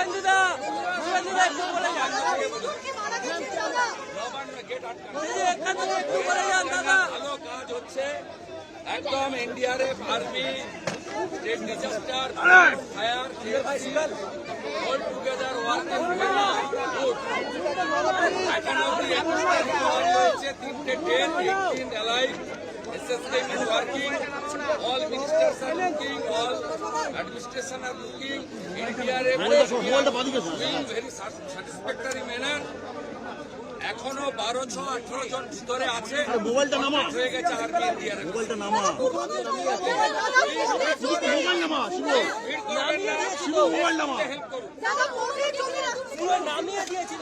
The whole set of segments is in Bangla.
শুভেন্দুদা একটু বলে যান, এখান থেকে একটু বলে যান দাদা। ভালো কাজ হচ্ছে একদম NDRF army state disaster fire all together working good. এখন অব্দি 21টা রিকভার হয়েছে, 3টে dead, 18 alive. SSKM is working, all ministers are looking, all administration are looking, NDRF is doing very satisfactory manner. এখনো 1218 জন ভিতরে আছে, মোবাইলটা নামা হয়ে গেছে আর্মি এনডিআরএফ। মোবাইলটা নামা মোবাইল নামা হেল্প করুন। নামিয়ে দিয়েছিল।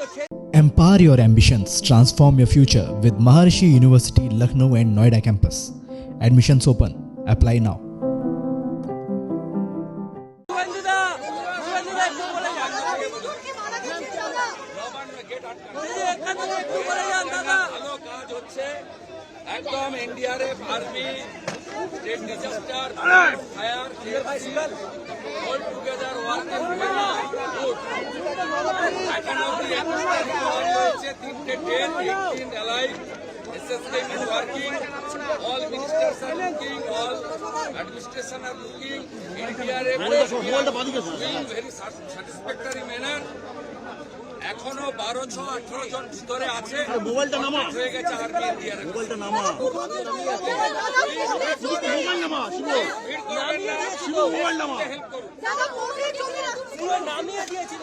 Empower your ambitions, transform your future with Maharishi University, Lucknow and Noida campus. Admissions open. Apply now. শুভেন্দুদা একটু বলে যান, এখান থেকে একটু বলে যান দাদা। ভালো কাজ হচ্ছে একদম NDRF army state disaster fire all together working good. এখন অব্দি 21টা রিকভার হয়েছে, 3টে dead, 18 alive. SSKM is working, all ministers are looking, all administration are looking, NDRF is doing very satisfactory manner. এখনো 1218 জন ভিতরে আছে, মোবাইলটা নামা হয়ে গেছে আর্মি এনডিআরএফ। মোবাইলটা নামা মোবাইল নামা মোবাইল নামা হেল্প করুন। নামিয়ে দিয়েছিল।